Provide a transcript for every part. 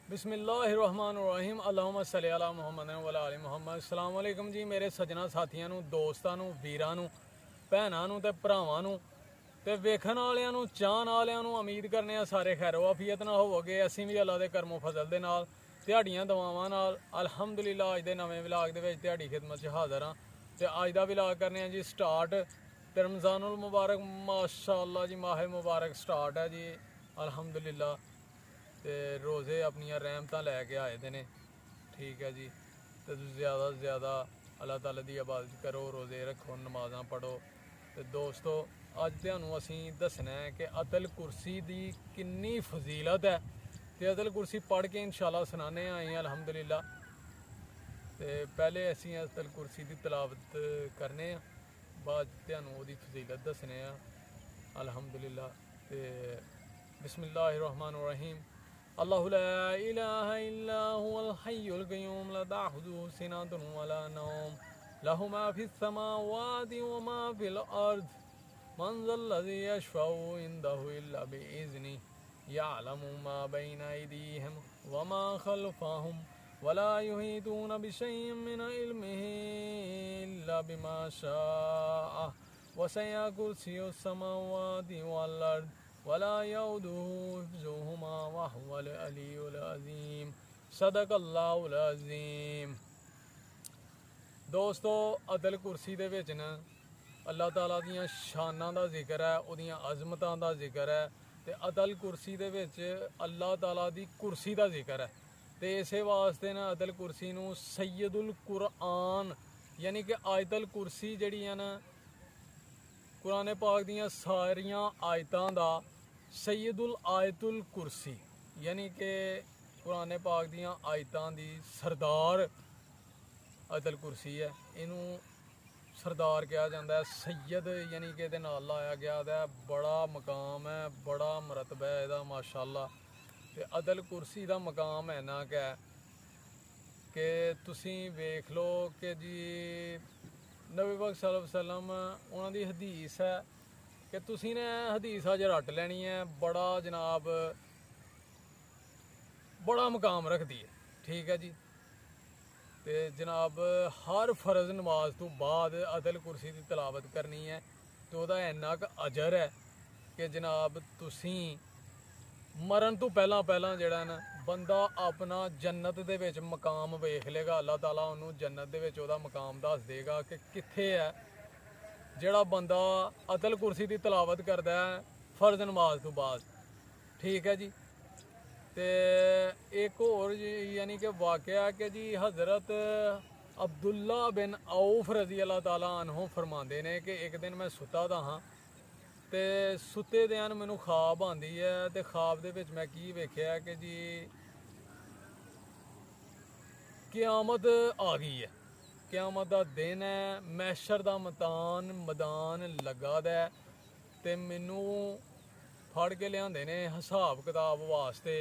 बिस्मिल्लाहिर्रहमानिर्रहीम अल्लाहुम्मा सल्ली अला मुहम्मद व अला आलि मुहम्मद। अस्सलाम वालेकुम जी मेरे सजना साथियों नू, दोस्तां नू, वीरां नू, भैनां नू ते भरावां नू ते वेखण वालियां नू, चाहण वालियां नू। उम्मीद करने आ सारे खैरो आफियत नाल होवोगे। असीं भी अल्लाह दे करमो फजल दे नाल ध्याड़ियां दवावां नाल अल्हम्दुलिल्लाह अज दे नवें व्लॉग दे विच ध्याड़ी खिदमत च हाज़र हां। ते अज दा व्लॉग करने आ जी स्टार्ट। ते रमज़ानुल मुबारक माशाअल्लाह जी, माहे मुबारक स्टार्ट है जी अल्हम्दुलिल्लाह। ते रोज़े अपनियां रहमतां लैके आए दे ने, ठीक है जी। ते ज़्यादा से ज़्यादा अल्लाह ताला दी इबादत करो, रोज़े रखो, नमाज़ां पढ़ो। ते दोस्तों अज तुहानूं असीं दस्सना है कि अतल कुरसी दी किन्नी फजीलत है। ते अतल कुरसी पढ़ के इंशाअल्लाह सनाने आए हैं अल्हम्दुलिल्लाह। ते पहले असीं अतल कुरसी दी तलावत करने आं, बाद तुहानूं ओहदी फजीलत दस्सने आं अल्हम्दुलिल्लाह। ते बिस्मिल्लाहिर्रहमानिर्रहीम। अल्लाहु ला इलाहा इल्ला हुवल हय्युल क़य्यूम ला ताखुज़ुहु सिनतुन वला नौम लहु मा फिस समावाति व मा फिल अर्ज़ मन ज़ल्लज़ी यशफ़उ इंदहु इल्ला बिइज़्निहि यअलमु मा बैना अयदीहिम व मा खल्फ़हुम वला युहीतून बिशैइन मिन इल्मिहि इल्ला बिमा शाअ वसिअ कुर्सियुस समावाति वल अर्ज़ वला यऊदुहु हिफ्ज़ुहुमा वहुवल अलियुल अज़ीम। सदक़ल्लाहुल अज़ीम। दोस्तों अदल कुर्सी दे विच न अल्लाह ताला दियां शानां दा जिक्र है, ओहदियां अज़मतां दा जिक्र है। ते अदल कुर्सी दे विच अल्लाह ताला दी कुर्सी दा जिक्र है। ते इसे वास्ते न अदल कुर्सी नूं सैयदुल कुरआन यानी कि आयतल कुर्सी जेहड़ियां न कुरान पाक दियां सारियां आयतां दा सैयदुल आयतुल कुर्सी यानी कि कुरान पाक दियां आयतां दी सरदार अदल कुर्सी है। इनू सरदार कहा जाता है, सैयद यानी कि इहदे नाल लाया गया है। बड़ा मकाम है, बड़ा मरतबा है इहदा माशाअल्लाह। ते अदल कुर्सी दा मकाम है ना कि तुसीं वेख लो कि जी नबी पाक सल्लल्लाहु अलैहि वसल्लम उन्हां दी हदीस है कि तुसीं ने हदीस अज रट लैनी है। बड़ा जनाब बड़ा मकाम रखती है, ठीक है जी। ते जनाब हर फर्ज नमाज तो बाद अदल कुर्सी की तलावत करनी है तो वह इन्ना क अजर है कि जनाब तुसीं मरण तो पहला पहला जेड़ा ना बंदा अपना जन्नत दे विच मकाम वेख लेगा। अल्लाह ताला उन्होंने जन्नत दे विच ओहदा मकाम दस देगा कि कित्थे है जेड़ा बंदा अदल कुर्सी की तलावत करता है फर्ज नमाज तो बाद, ठीक है जी। ते एक और यानी कि वाकया कि जी हज़रत अब्दुल्ला बिन औफ रजी अल्लाह ताला अन्हो फरमाते ने कि एक दिन मैं सुता दा हाँ ते सुते देआं मैनू ख्वाब आंदी है। ते ख्वाब दे विच मैं की वेख्या कि जी क़यामत आ गई है, क़यामत दा दिन है, मैशर दा मैदान लगा दा है। ते मैनू फड़ के लिआंदे ने हिसाब किताब वास्ते।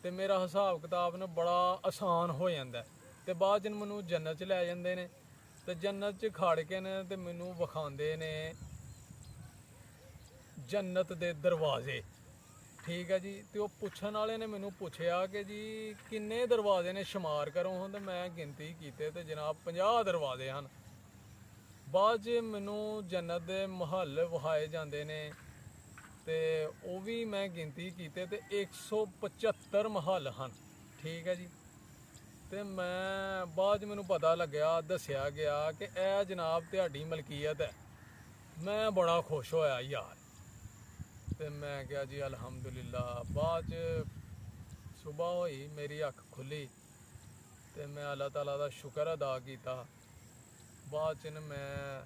ते मेरा हिसाब किताब न बड़ा आसान हो जाता है। ते बाद च मैनू जन्नत च लै जांदे ने ते जन्नत च खड़ के न ते मैनू विखांदे ने जन्नत दे दरवाजे, ठीक है जी। तो पुछन वाले ने मैनू पुछया कि जी किन्ने दरवाजे ने शुमार करो हैं, तो मैं गिनती कीते ते जनाब 50 दरवाजे हैं। बाद च मैनू जन्नत दे महल वहाए जाते ने ते वो भी मैं गिनती कीते ते 175 महल हैं, ठीक है जी। ते मैं बाद मैनू पता लग्या, दस्या गया कि यह जनाब तुहाडी मलकीयत है। मैं बड़ा खुश होया यार। ते मैं क्या जी अल्हम्दुलिल्लाह। बाद च सुबह होई मेरी अख खुली ते मैं अल्लाह ताला दा शुक्र अदा किया। बाद च मैं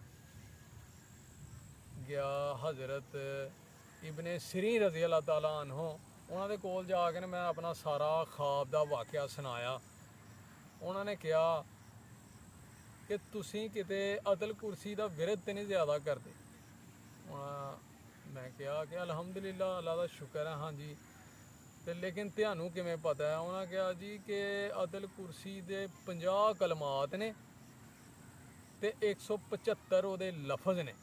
गया हज़रत इब्ने सिरीन रज़ी अल्लाह ताला अन्हो उन्होंने कोल जाके मैं अपना सारा ख्वाब का वाकया सुनाया। उन्होंने कहा कि तुसीं किते अदल कुर्सी का विरद तो नहीं ज़्यादा करते। मैं कहा कि अल्हम्दुलिल्लाह अल्लाह का शुक्र है, हाँ जी। तो लेकिन तुहानूं किवें पता है? उन्होंने कहा जी कि अदल कुर्सी के 50 कलमात ने ते 175 ਉਹਦੇ लफज ने।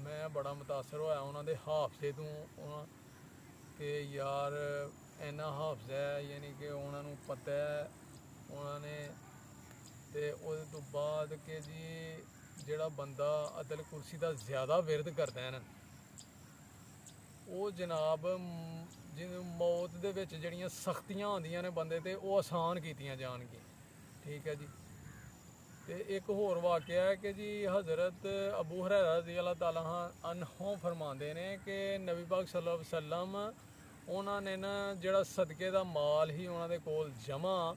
मैं बड़ा मुतासर होया उन्होंने हाफजे तो कि यार ਇੰਨਾ ਹਾਫਜ਼ ਹੈ, ਯਾਨੀ ਕਿ ਉਹਨਾਂ ਨੂੰ ਪਤਾ ਹੈ ਉਹਨਾਂ ਨੇ। ਤੇ ਉਹਦੇ ਤੋਂ ਬਾਅਦ ਕਿ ਜੀ ਜਿਹੜਾ ਬੰਦਾ ਅਦਲ ਕੁਰਸੀ ਦਾ ਜ਼ਿਆਦਾ ਵਿਰਦ ਕਰਦਾ ਹੈ ਨਾ, ਉਹ ਜਨਾਬ ਜਿਵੇਂ ਮੌਤ ਦੇ ਵਿੱਚ ਜਿਹੜੀਆਂ ਸਖਤੀਆਂ ਆਉਂਦੀਆਂ ਨੇ ਬੰਦੇ ਤੇ, ਉਹ ਆਸਾਨ ਕੀਤੀਆਂ ਜਾਣਗੀਆਂ। ਠੀਕ ਹੈ ਜੀ। ਤੇ ਇੱਕ ਹੋਰ ਵਾਕਿਆ ਹੈ ਕਿ ਜੀ ਹਜ਼ਰਤ ਅਬੂ ਹੁਰੈਰਾ ਰਜ਼ੀ ਅੱਲਾਹ ਤਾਲਾ ਅਨਹੂ ਫਰਮਾਉਂਦੇ ਨੇ ਕਿ ਨਬੀ ਪਾਕ ਸੱਲੱਲਾਹੁ ਅਲੈਹਿ ਵਸੱਲਮ ਉਹਨਾਂ ਨੇ ਨਾ ਜਿਹੜਾ ਸਦਕੇ ਦਾ ਮਾਲ ਹੀ ਉਹਨਾਂ ਦੇ ਕੋਲ ਜਮ੍ਹਾਂ,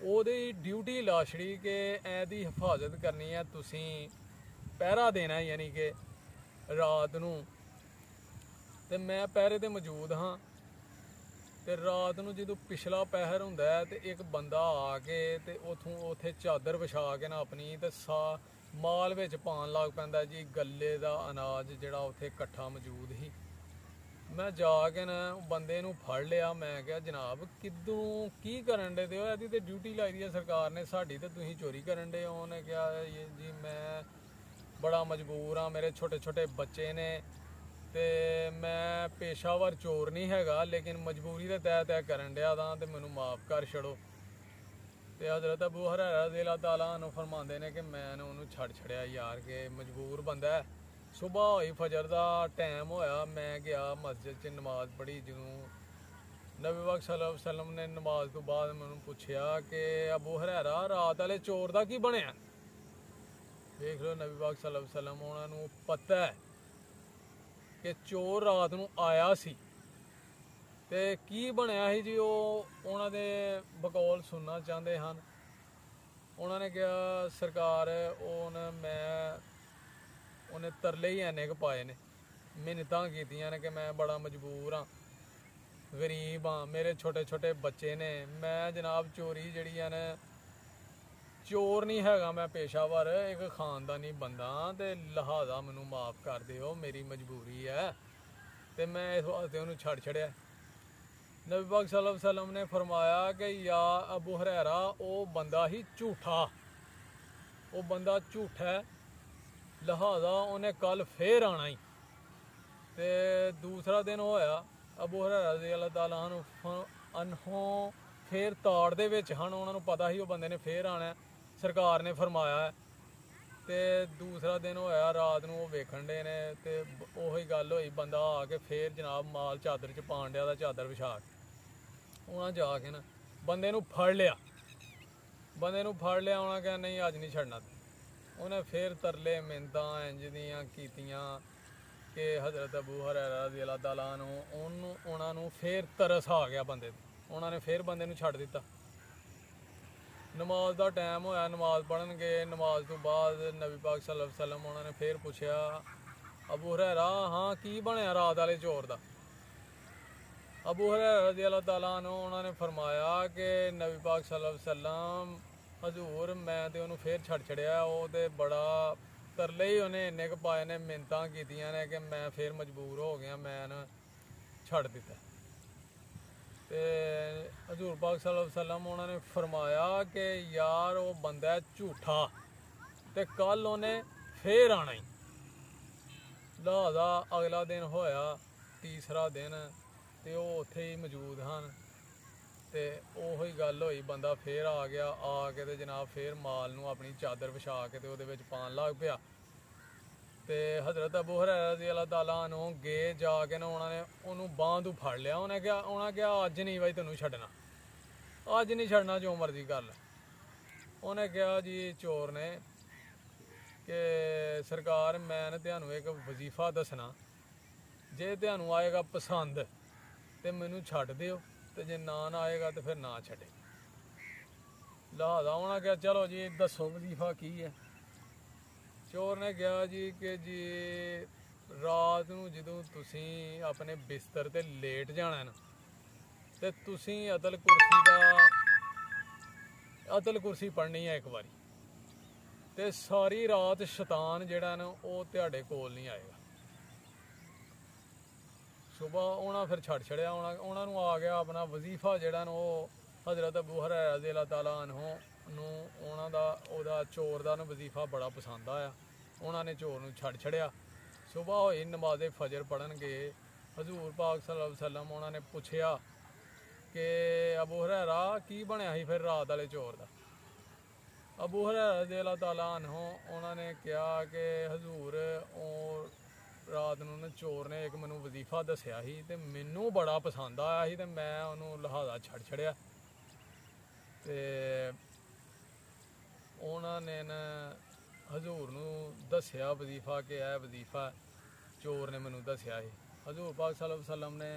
ਉਹਦੀ ਡਿਊਟੀ ਲਾ ਛੜੀ ਕਿ ਇਹਦੀ ਹਿਫਾਜ਼ਤ ਕਰਨੀ ਹੈ, ਤੁਸੀਂ ਪਹਿਰਾ ਦੇਣਾ, ਯਾਨੀ ਕਿ ਰਾਤ ਨੂੰ। ਤੇ ਮੈਂ ਪਹਿਰੇ ਤੇ ਮੌਜੂਦ ਹਾਂ। ਤੇ ਰਾਤ ਨੂੰ ਜਦੋਂ ਪਿਛਲਾ ਪਹਿਰ ਹੁੰਦਾ ਹੈ ਤੇ ਇੱਕ ਬੰਦਾ ਆ ਕੇ ਤੇ ਉੱਥੇ ਚਾਦਰ ਵਿਛਾ ਕੇ ਨਾ ਆਪਣੀ ਤੇ ਮਾਲ ਵਿੱਚ ਪਾਉਣ ਲੱਗ ਪੈਂਦਾ ਜੀ, ਗੱਲੇ ਦਾ ਅਨਾਜ ਜਿਹੜਾ ਉੱਥੇ ਇਕੱਠਾ ਮੌਜੂਦ ਸੀ। ਮੈਂ ਜਾ ਕੇ ਨਾ ਬੰਦੇ ਨੂੰ ਫੜ ਲਿਆ। ਮੈਂ ਕਿਹਾ ਜਨਾਬ ਕਿੱਦੋਂ ਕੀ ਕਰਨ ਡੇ ਹੋ, ਇਹਦੀ ਤੇ ਡਿਊਟੀ ਲਾਈ ਦੀ ਹੈ ਸਰਕਾਰ ਨੇ, ਸਾਡੀ ਤੇ ਤੁਸੀਂ ਚੋਰੀ ਕਰਨ ਡੇ ਹੋ। ਉਹਨੇ ਕਿਹਾ ਜੀ ਮੈਂ ਬੜਾ ਮਜਬੂਰ ਹਾਂ, ਮੇਰੇ ਛੋਟੇ ਛੋਟੇ ਬੱਚੇ ਨੇ ਤੇ ਮੈਂ ਪੇਸ਼ਾਵਰ ਚੋਰ ਨਹੀਂ ਹੈਗਾ, ਲੇਕਿਨ ਮਜਬੂਰੀ ਦੇ ਤਹਿਤ ਕਰਨ ਡਿਆ ਤਾਂ, ਤੇ ਮੈਨੂੰ ਮਾਫ ਕਰ ਛੜੋ। ਤੇ ਹਜ਼ਰਤ ਅਬੂ ਹੁਰੈਰਾ ਰਜ਼ੀ ਅੱਲਾਹ ਤਾਲਾ ਨੂੰ ਫਰਮਾਉਂਦੇ ਨੇ ਕਿ ਮੈਂ ਉਹਨੂੰ ਛੱਡ ਛੜਿਆ ਯਾਰ, ਕਿ ਮਜਬੂਰ ਬੰਦਾ ਹੈ। ਸੁਬਾਹ ਹੋਈ, ਫਜਰ ਦਾ ਟਾਈਮ ਹੋਇਆ, ਮੈਂ ਗਿਆ ਮਸਜਿਦ 'ਚ ਨਮਾਜ਼ ਪੜ੍ਹੀ। ਜਦੋਂ ਨਬੀ ਪਾਕ ਸੱਲੱਲਾਹੁ ਅਲੈਹਿ ਵਸੱਲਮ ਨੇ ਨਮਾਜ਼ ਤੋਂ ਬਾਅਦ ਮੈਨੂੰ ਪੁੱਛਿਆ ਕਿ ਅਬੂ ਹੁਰੈਰਾ ਰਾਤ ਵਾਲੇ ਚੋਰ ਦਾ ਕੀ ਬਣਿਆ। ਦੇਖ ਲਓ ਨਬੀ ਪਾਕ ਸੱਲੱਲਾਹੁ ਅਲੈਹਿ ਵਸੱਲਮ ਉਹਨਾਂ ਨੂੰ ਪਤਾ ਹੈ ਕਿ ਚੋਰ ਰਾਤ ਨੂੰ ਆਇਆ ਸੀ ਤੇ ਕੀ ਬਣਿਆ ਸੀ ਜੀ, ਉਹ ਉਹਨਾਂ ਦੇ ਬਕੌਲ ਸੁਣਨਾ ਚਾਹੁੰਦੇ ਹਨ। ਉਹਨਾਂ ਨੇ ਕਿਹਾ ਸਰਕਾਰ ਉਹਨੇ ਤਰਲੇ ਹੀ ਐਨੇ ਕੁ ਪਾਏ ਨੇ, ਮਿੰਨਤਾਂ ਕੀਤੀਆਂ ਨੇ ਕਿ ਮੈਂ ਬੜਾ ਮਜਬੂਰ ਹਾਂ, ਗਰੀਬ ਹਾਂ, ਮੇਰੇ ਛੋਟੇ ਛੋਟੇ ਬੱਚੇ ਨੇ। ਮੈਂ ਜਨਾਬ ਚੋਰੀ ਜਿਹੜੀ ਹੈ ਨਾ, ਚੋਰ ਨਹੀਂ ਹੈਗਾ ਮੈਂ ਪੇਸ਼ਾਵਰ, ਇੱਕ ਖਾਨਦਾਨੀ ਬੰਦਾ, ਤੇ ਲਿਹਾਜ਼ਾ ਮੈਨੂੰ ਮਾਫ ਕਰ ਦਿਓ, ਮੇਰੀ ਮਜਬੂਰੀ ਹੈ। ਤੇ ਮੈਂ ਇਸ ਵਾਸਤੇ ਉਹਨੂੰ ਛੱਡ ਛੜਿਆ। ਨਬੀ ਪਾਕ ਸੱਲੱਲਾਹੁ ਅਲੈਹਿ ਵਸੱਲਮ ਨੇ ਫਰਮਾਇਆ ਕਿ ਯਾ ਅਬੂ ਹੁਰੈਰਾ, ਉਹ ਬੰਦਾ ਹੀ ਝੂਠਾ, ਉਹ ਬੰਦਾ ਝੂਠਾ ਹੈ, ਲਿਹਾਜ਼ਾ ਉਹਨੇ ਕੱਲ ਫੇਰ ਆਣਾ ਹੀ। ਤੇ ਦੂਸਰਾ ਦਿਨ ਹੋਇਆ, ਅਬੂ ਹੁਰੈਰਾ ਰਜ਼ੀ ਅੱਲਾਹ ਤਾਲਾ ਅਨਹੂ ਫੇਰ ਤਾੜ ਦੇ ਵਿੱਚ ਹਨ, ਉਹਨਾਂ ਨੂੰ ਪਤਾ ਸੀ ਉਹ ਬੰਦੇ ਨੇ ਫੇਰ ਆਣਾ, ਸਰਕਾਰ ਨੇ ਫਰਮਾਇਆ ਹੈ। ਤੇ ਦੂਸਰਾ ਦਿਨ ਹੋਇਆ, ਰਾਤ ਨੂੰ ਉਹ ਵੇਖਣ ਡੇ ਨੇ ਤੇ ਉਹੀ ਗੱਲ ਹੋਈ, ਬੰਦਾ ਆ ਕੇ ਫੇਰ ਜਨਾਬ ਮਾਲ ਚਾਦਰ 'ਚ ਪਾਣ ਡਿਆ ਦਾ, ਚਾਦਰ ਵਿਛਾ ਕੇ। ਉਹਨਾਂ ਜਾ ਕੇ ਨਾ ਬੰਦੇ ਨੂੰ ਫੜ ਲਿਆ, ਉਹਨਾਂ ਕਿਹਾ ਨਹੀਂ ਅੱਜ ਨਹੀਂ ਛੱਡਣਾ। ਉਹਨੇ ਫੇਰ ਤਰਲੇ ਮਿੰਨਤਾਂ ਇੰਜ ਦੀਆਂ ਕੀਤੀਆਂ ਕਿ ਹਜ਼ਰਤ ਅਬੂ ਹੁਰੈਰਾ ਰਜ਼ੀ ਅੱਲਾਹ ਤਾਲਾ ਨੂੰ ਉਹਨਾਂ ਨੂੰ ਫੇਰ ਤਰਸ ਆ ਗਿਆ ਬੰਦੇ ਤੇ, ਉਹਨਾਂ ਨੇ ਫੇਰ ਬੰਦੇ ਨੂੰ ਛੱਡ ਦਿੱਤਾ। ਨਮਾਜ਼ ਦਾ ਟਾਈਮ ਹੋਇਆ, ਨਮਾਜ਼ ਪੜ੍ਹਨ ਗਏ। ਨਮਾਜ਼ ਤੋਂ ਬਾਅਦ ਨਬੀ ਪਾਕ ਸੱਲੱਲਾਹੁ ਅਲੈਹਿ ਵਸੱਲਮ ਉਹਨਾਂ ਨੇ ਫੇਰ ਪੁੱਛਿਆ ਅਬੂ ਹੁਰੈਰਾ, ਹਾਂ ਕੀ ਬਣਿਆ ਰਾਤ ਵਾਲੇ ਚੋਰ ਦਾ। ਅਬੂ ਹੁਰੈਰਾ ਰਜ਼ੀ ਅੱਲਾਹ ਤਾਲਾ ਨੂੰ ਉਹਨਾਂ ਨੇ ਫਰਮਾਇਆ ਕਿ ਨਬੀ ਪਾਕ ਸੱਲੱਲਾਹੁ ਅਲੈਹਿ ਵਸੱਲਮ ਹਜ਼ੂਰ ਮੈਂ ਤੇ ਉਹਨੂੰ ਫੇਰ ਛੱਡ ਛੜਿਆ, ਉਹ ਤੇ ਬੜਾ ਤਰਲੇ ਹੀ ਉਹਨੇ ਇੰਨੇ ਕੁ ਪਾਏ ਨੇ, ਮਿੰਨਤਾਂ ਕੀਤੀਆਂ ਨੇ ਕਿ ਮੈਂ ਫੇਰ ਮਜਬੂਰ ਹੋ ਗਿਆ, ਮੈਂ ਨਾ ਛੱਡ ਦਿੱਤਾ। ਤੇ ਹਜ਼ੂਰ ਪਾਕ ਸੱਲੱਲਾਹੁ ਅਲੈਹਿ ਵਸੱਲਮ ਉਹਨਾਂ ਨੇ ਫਰਮਾਇਆ ਕਿ ਯਾਰ ਉਹ ਬੰਦਾ ਝੂਠਾ ਤੇ ਕੱਲ ਉਹਨੇ ਫੇਰ ਆਣਾ ਹੀ। ਲਿਹਾਜ਼ਾ ਅਗਲਾ ਦਿਨ ਹੋਇਆ, ਤੀਸਰਾ ਦਿਨ, ਤੇ ਉਹ ਉੱਥੇ ਹੀ ਮੌਜੂਦ ਹਨ। ਤੇ ਉਹੀ ਗੱਲ ਹੋਈ, ਬੰਦਾ ਫੇਰ ਆ ਗਿਆ, ਆ ਕੇ ਤੇ ਜਨਾਬ ਫੇਰ ਮਾਲ ਨੂੰ ਆਪਣੀ ਚਾਦਰ ਵਿਛਾ ਕੇ ਤੇ ਉਹਦੇ ਵਿੱਚ ਪਾਣ ਲੱਗ ਪਿਆ। ਤੇ ਹਜ਼ਰਤ ਅਬੂ ਹੁਰੈਰਾ ਰਜ਼ੀ ਅੱਲਾਹ ਤਾਲਾ ਨੂੰ ਗਏ, ਜਾ ਕੇ ਨਾ ਉਹਨਾਂ ਨੇ ਉਹਨੂੰ ਬਾਂਹ ਤੋਂ ਫੜ ਲਿਆ। ਉਹਨਾਂ ਕਿਹਾ ਅੱਜ ਨਹੀਂ ਬਾਈ ਤੈਨੂੰ ਛੱਡਣਾ, ਅੱਜ ਨਹੀਂ ਛੱਡਣਾ, ਜੋ ਮਰਜ਼ੀ ਕਰ ਲੈ। ਉਹਨੇ ਕਿਹਾ ਜੀ ਚੋਰ ਨੇ ਕਿ ਸਰਕਾਰ ਮੈਂ ਤੁਹਾਨੂੰ ਇੱਕ ਵਜ਼ੀਫਾ ਦੱਸਣਾ, ਜੇ ਤੁਹਾਨੂੰ ਆਏਗਾ ਪਸੰਦ ਤੇ ਮੈਨੂੰ ਛੱਡ ਦਿਓ, ਤੇ ਜੇ ਨਾ ਆਏਗਾ ਤੇ ਫਿਰ ਨਾ ਛੱਡੇ। ਲਿਹਾਜ਼ਾ ਉਹਨਾਂ ਕਿਹਾ ਚਲੋ ਜੀ ਦੱਸੋ ਵਜ਼ੀਫਾ ਕੀ ਹੈ। ਚੋਰ ਨੇ ਕਿਹਾ ਜੀ ਕਿ ਜੀ ਰਾਤ ਨੂੰ ਜਦੋਂ ਤੁਸੀਂ ਆਪਣੇ ਬਿਸਤਰ ਤੇ ਲੇਟ ਜਾਣਾ ਨਾ, ਤੇ ਤੁਸੀਂ ਅਤਲ ਕੁਰਸੀ ਪੜ੍ਹਨੀ ਹੈ ਇੱਕ ਵਾਰੀ, ਤੇ ਸਾਰੀ ਰਾਤ ਸ਼ੈਤਾਨ ਜਿਹੜਾ ਨਾ ਉਹ ਤੁਹਾਡੇ ਕੋਲ ਨਹੀਂ ਆਏਗਾ। ਸੁਬਾਹ ਉਹਨਾਂ ਫਿਰ ਛੱਡ ਛੜਿਆ, ਉਹਨਾਂ ਨੂੰ ਆ ਗਿਆ ਆਪਣਾ ਵਜ਼ੀਫਾ ਜਿਹੜਾ ਨਾ, ਉਹ ਹਜ਼ਰਤ ਅਬੂ ਹੁਰੈਰਾ ਰਜ਼ੀ ਅੱਲਾਹ ਤਾਲਾ ਅਨਹੂ ਨੂੰ ਉਹਦਾ ਚੋਰ ਦਾ ਨਾ ਵਜ਼ੀਫਾ ਬੜਾ ਪਸੰਦ ਆਇਆ। ਉਹਨਾਂ ਨੇ ਚੋਰ ਨੂੰ ਛੱਡ ਛੜਿਆ। ਸੁਬਾਹ ਹੋਈ, ਨਮਾਜ਼ ਫਜਰ ਪੜ੍ਹਨ ਗਏ। ਹਜ਼ੂਰ ਪਾਕ ਸੱਲੱਲਾਹੁ ਅਲੈਹਿ ਵਸੱਲਮ ਉਹਨਾਂ ਨੇ ਪੁੱਛਿਆ कि अबू हुरैरा की बनया ही फिर रात वाले चोर का। अबू हुरैरा रज़ी अल्लाह तआला अन्हु उन्होंने कहा कि हजूर रात नूं ना चोर ने एक मैनू वजीफा दसिया ही ते मैनू बड़ा पसंद आया ही ते मैं उन्होंने लिहाजा छड़ छड़िया ते उन्होंने न हजूर नूं दसिया वजीफा कि यह वजीफा चोर ने मैनू दसिया ही। हजूर पाक सल्लल्लाहु अलैहि वसल्लम ने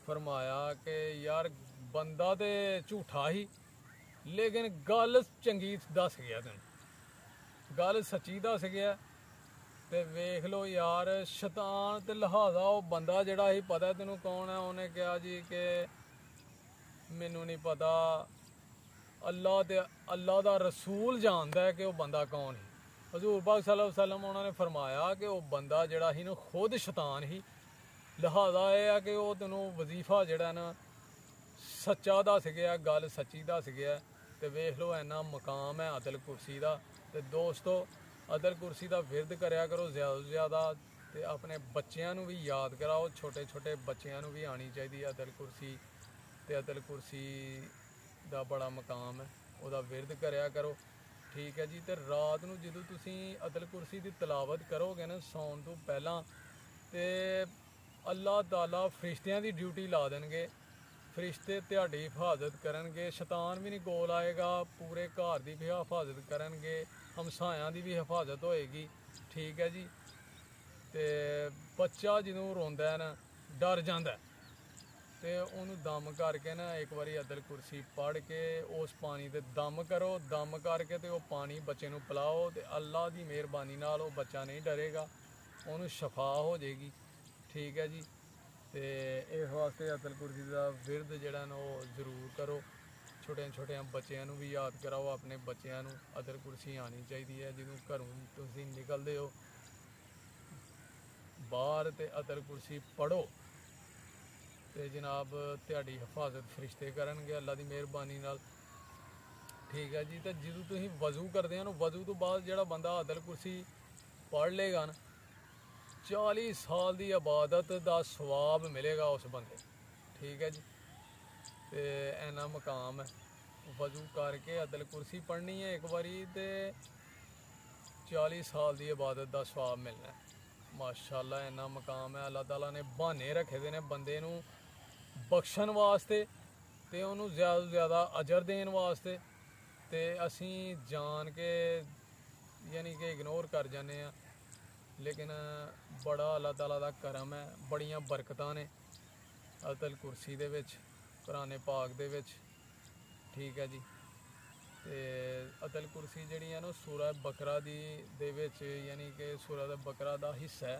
फरमाया कि यार बंदा तो झूठा ही लेकिन गल चंगी दस गया, तेन गल सच्ची दस गया। तो वेख लो यार शैतान ते लिहाजा वो बंदा जड़ा ही पता तेनों कौन है, उन्हें कहा जी कि मैनू नहीं पता, अल्लाह दा रसूल जानता है कि वह बंदा कौन ही। हजूर पाक सल्लल्लाहु अलैहि वसल्लम उन्होंने फरमाया कि वह बंदा जड़ा ही ना खुद शैतान ही, लिहाजा यह है कि वह तेनों वजीफा जड़ा ना सच्चा दस गया, गल सच्ची दस गया। तो वेख लो इन्ना मकाम है अदल कुर्सी का। तो दोस्तों अदल कुर्सी का विरद करया करो ज़्यादा तो ज़्यादा, तो अपने बच्चों भी याद कराओ, छोटे छोटे बच्चों भी आनी चाहिए अदल कुर्सी। तो अदल कुर्सी का बड़ा मकाम है, वह विरद करया करो, ठीक है जी। तो रात नूं जदों तुसीं अदल कुर्सी की तलावत करोगे ना सौन तो पहला, तो अल्लाह ताला फरिश्तियां की ड्यूटी ला देंगे, फरिश्ते तुहाडी हिफाजत करनगे, शैतान भी नहीं कोल आएगा, पूरे घर की भी हिफाजत करनगे, हमसायां की भी हिफाजत होएगी, ठीक है जी। तो बच्चा जदों रोंदा है ना डर जांदा है, तो उन्होंने दम करके ना एक बारी अदल कुर्सी पढ़ के उस पानी ते दम करो, दम करके तो वह पानी बच्चे नूं पिलाओ, तो अल्लाह की मेहरबानी नाल वह बच्चा नहीं डरेगा, उन्होंने शफा हो जाएगी, ठीक है जी। तो इस वास्ते अदल कुर्सी का विरद जड़ा ना वो जरूर करो, छोटे छोटे बच्चों भी याद कराओ, अपने बच्चों अदल कुर्सी आनी चाहिए है। जो घरों तुसीं निकलते हो बाहर तो अदल कुर्सी पढ़ो, तो जनाब तुहाडी हिफाजत फरिश्ते करनगे अल्लाह की मेहरबानी नाल, ठीक है जी। तो जो तुसीं वजू करते हो ना, वजू तो बाद जो बंदा अदल कुर्सी पढ़ लेगा ना 40 साल की इबादत का सवाब मिलेगा उस बंदे, ठीक है जी। तो इन्ना मकाम है, वजू करके अदल कुर्सी पढ़नी है एक बारी, तो 40 साल की इबादत का सवाब मिलना है, माशाअल्लाह इन्ना मकाम है। अल्लाह ताला ने बहाने रखे दे ने बंदे नूं बख्शण वास्ते, तो उन्होंने ज़्यादा तो ज़्यादा अजर देने वास्ते, तो असी जान के यानी कि इग्नोर कर जाने हैं, लेकिन बड़ा अल्लाह ताला दा करम है, बड़ियां बरकतां ने अदल कुर्सी दे विच, कुरान पाक दे विच, ठीक है जी। तो अदल कुर्सी जिहड़ी है ना सूरा बकरा दी दे विच यानी कि सूरा बकरा दा हिस्सा है।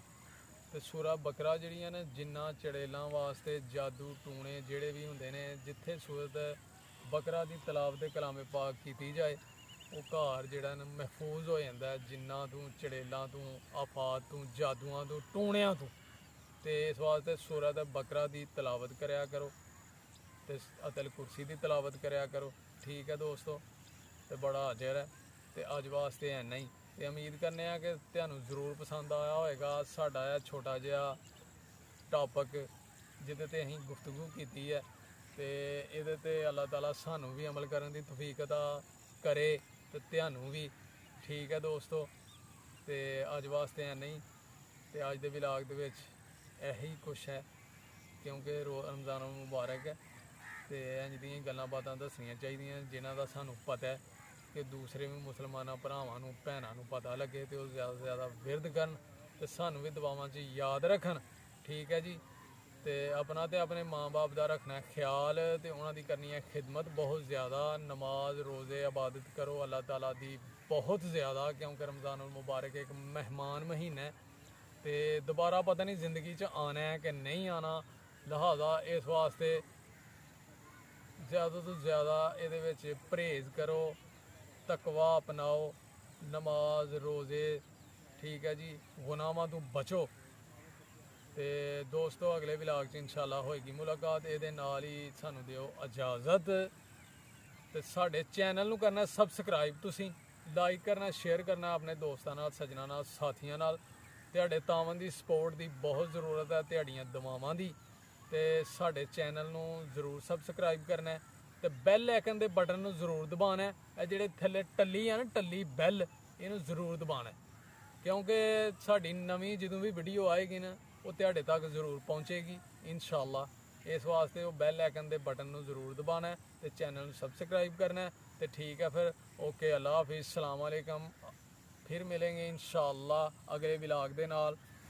तो सूरा बकरा जिहड़ी है ना जिन्ना चड़ेलों वास्ते जादू टूने जिहड़े भी हुंदे ने, जिथे सूरत बकरा दी तलावत कलामे पाक की जाए वो घर जिहड़ा ना महफूज हो जाता है जिन्ना तू चड़ेलों तू आफात तू जादुआं तू टूणियां तू। तो इस वास्ते सूरत बकरा की तलावत करया करो, तो अदल कुर्सी की तलावत करया करो, ठीक है दोस्तों। तो बड़ा अजर है, तो अज वास्ते इन्ना ही। तो उम्मीद करने कि तुहानूं जरूर पसंद आया होएगा साडा यह छोटा जिहा टॉपिक जिहदे ते असीं गुफ्तगू कीती है। तो इहदे ते अल्लाह ताला सानूं भी अमल करन दी तौफीक अता करे, तो तुहानूं भी, ठीक है दोस्तों। तो अज वास्ते इन्ना ही, तो अज दे व्लॉग दे विच यही कुछ है, क्योंकि रमज़ान मुबारक है, तो इंज दियां गल्लां बातां दसनियां चाहिए जिन्हां दा सानूं पता है कि दूसरे भी मुसलमाना भरावां नूं भैनां नूं पता लगे, तो ज़्यादा से ज़्यादा विरद करन, तो सानूं भी दुआवां च याद रखन, ठीक है जी। तो अपना तो अपने माँ बाप का रखना है ख्याल, तो उन्होंने करनी है खिदमत बहुत ज़्यादा, नमाज रोज़े इबादत करो अल्लाह ताला दी बहुत ज़्यादा, क्योंकि रमज़ान मुबारक एक मेहमान महीना है, तो दोबारा पता नहीं ज़िंदगी च आना है कि नहीं आना, लिहाजा इस वास्ते ज़्यादा तो ज़्यादा ये परहेज़ करो, तकवा अपनाओ, नमाज रोज़े, ठीक है जी, गुनाहां तो बचो। तो दोस्तों अगले व्लॉग च इंशाअल्लाह होएगी मुलाकात, ये नाल ही सानू दिओ इजाज़त। तो साडे चैनल नूं करना सबसक्राइब, तुसीं लाइक करना, शेयर करना अपने दोस्तां नाल, सज्जनां नाल, साथियां नाल। तुहाडे तावन दी सपोर्ट दी बहुत ज़रूरत है, तुहाडियां दुआवां दी। ਤੇ ਸਾਡੇ ਚੈਨਲ ਨੂੰ ਜ਼ਰੂਰ ਸਬਸਕ੍ਰਾਈਬ ਕਰਨਾ ਹੈ ਤੇ ਬੈਲ ਆਈਕਨ ਦੇ ਬਟਨ ਨੂੰ ਜ਼ਰੂਰ ਦਬਾਉਣਾ ਹੈ। ਇਹ ਜਿਹੜੇ ਥੱਲੇ ਟੱਲੀ ਆ ਨਾ, ਟੱਲੀ ਬੈਲ, ਇਹਨੂੰ ਜ਼ਰੂਰ ਦਬਾਉਣਾ ਹੈ, ਕਿਉਂਕਿ ਸਾਡੀ ਨਵੀਂ ਜਦੋਂ ਵੀ ਵੀਡੀਓ ਆਏਗੀ ਨਾ ਉਹ ਤੁਹਾਡੇ ਤੱਕ ਜ਼ਰੂਰ ਪਹੁੰਚੇਗੀ ਇਨਸ਼ਾਅੱਲਾ। ਇਸ ਵਾਸਤੇ ਉਹ ਬੈਲ ਆਈਕਨ ਦੇ ਬਟਨ ਨੂੰ ਜ਼ਰੂਰ ਦਬਾਉਣਾ ਹੈ ਤੇ ਚੈਨਲ ਨੂੰ ਸਬਸਕ੍ਰਾਈਬ ਕਰਨਾ ਹੈ। ਤੇ ਠੀਕ ਹੈ ਫਿਰ, ਓਕੇ, ਅੱਲਾ ਹਾਫਿਜ਼, ਸਲਾਮ अलैकुम। फिर मिलेंगे इंशाअल्लाह अगले व्लॉग के नाल।